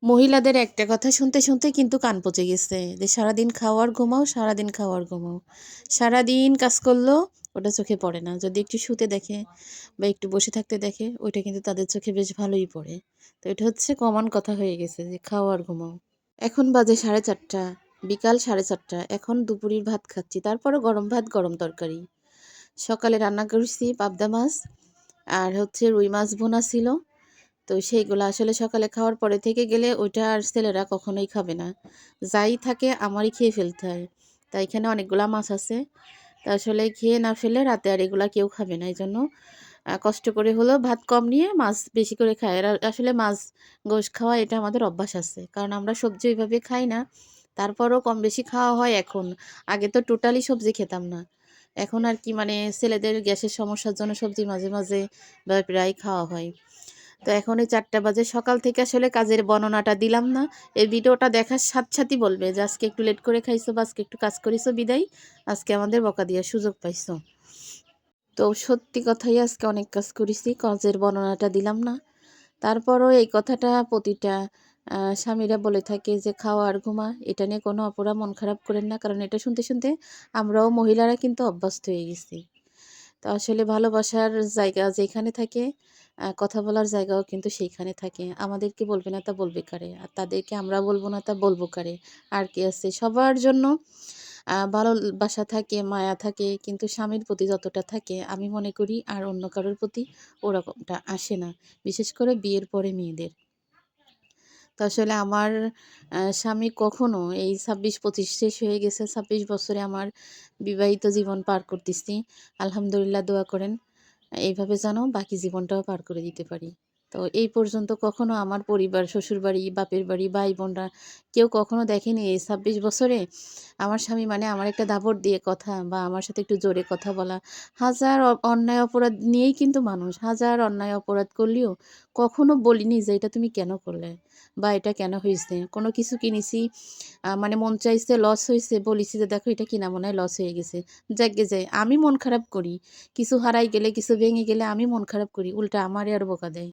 মহিলাদের একটা কথা শুনতে শুনতে কিন্তু কান পচে গেছে যে সারাদিন খাও আর ঘুমাও, সারাদিন খাও আর ঘুমাও। সারাদিন কাজ করলেও ওটা চোখে পড়ে না। যদি একটু শুতে দেখে বা একটু বসে থাকতে দেখে, ওইটা কিন্তু তাদের চোখে বেশ ভালোই পড়ে। তো এটা হচ্ছে কমন কথা হয়ে গেছে যে খাও আর ঘুমাও। এখন বাজে 4:30, বিকাল 4:30। এখন দুপুরের ভাত খাচ্ছি। তারপরও গরম ভাত, গরম তরকারি। সকালে রান্না করছি পাবদা মাছ, আর হচ্ছে রুই মাছ ভুনা ছিল। তো সেইগুলো আসলে সকালে খাওয়ার পরে থেকে গেলে ওইটা আর ছেলেরা কখনোই খাবে না। যাই থাকে আমারই খেয়ে ফেলতে হয়। তা এখানে অনেকগুলা মাছ আছে। তা আসলে খেয়ে না ফেলে রাতে আর এগুলা কেউ খাবে না। এজন্য কষ্ট করে হলেও ভাত কম নিয়ে মাছ বেশি করে খায়। আর আসলে মাছ গোশ খাওয়া এটা আমাদের অভ্যাস আছে। কারণ আমরা সবজি ওইভাবে খাই না। তারপরও কম বেশি খাওয়া হয় এখন। আগে তো টোটালি সবজি খেতাম না। এখন আর কি মানে ছেলেদের গ্যাসের সমস্যার জন্য সবজি মাঝে মাঝে বা প্রায় খাওয়া হয়। তো এখন এই 4টা বাজে, সকাল থেকে আসলে কাজের বর্ণনাটা দিলাম না। এই ভিডিওটা দেখার সাথে সাথেই বলবে যে আজকে একটু লেট করে খাইছো বা আজকে একটু কাজ করিছো বিদায় আজকে আমাদের বকা দেওয়ার সুযোগ পাইছো। তো সত্যি কথাই আজকে অনেক কাজ করেছি, কাজের বর্ণনাটা দিলাম না। তারপরও এই কথাটা প্রতিটা স্বামীরা বলে থাকে যে খাওয়া আর ঘুমা, এটা নিয়ে কোনো অপরা মন খারাপ করেন না, কারণ এটা শুনতে শুনতে আমরাও মহিলারা কিন্তু অভ্যস্ত হয়ে গেছি। তো আসলে ভালোবাসার জায়গা যেখানে থাকে, কথা বলার জায়গাও কিন্তু সেইখানে থাকে। আমাদেরকে বলবে না তা বলবে কারে? আর তাদেরকে আমরা বলব না তা বলব কারে? আর কি আছে? সবার জন্য ভালোবাসা থাকে, মায়া থাকে। কিন্তু স্বামীর প্রতি যতটা থাকে আমি মনে করি আর অন্য কারোর প্রতি ওরকমটা আসে না। বিশেষ করে বিয়ের পরে মেয়েদের। তো আসলে আমার স্বামী কখনো এই ২৬-২৫ শেষ হয়ে গেছে। ২৬ বছরে আমার বিবাহিত জীবন পার করতেছি। আলহামদুলিল্লাহ, দোয়া করেন। এইভাবে যেন বাকি জীবনটাও পার করে দিতে পারি। তো এই পর্যন্ত কখনো আমার পরিবার, শ্বশুরবাড়ি, বাপের বাড়ি, ভাই-বোনরা কেউ কখনো দেখেনি এই ২৬ বছরে আমার স্বামী মানে আমার একটা দাপট দিয়ে কথা বা আমার সাথে একটু জোরে কথা বলা। হাজার অন্যায় অপরাধ নিয়েই কিন্তু মানুষ। হাজার অন্যায় অপরাধ করলেও কখনো বলিনি যে, "এটা তুমি কেন করলে?" বা "এটা কেন হইছে?" কোনো কিছু কিনেছি, মানে মন চাইছে, লস হইছে, বলেছি যে, "দেখো এটা কিনা মনে হয় লস হয়ে গেছে।" যাগ্গে যাই। আমি মন খারাপ করি। কিছু হারাই গেলে, কিছু ভেঙে গেলে আমি মন খারাপ করি। উল্টা আমারে আর বকা দেয়।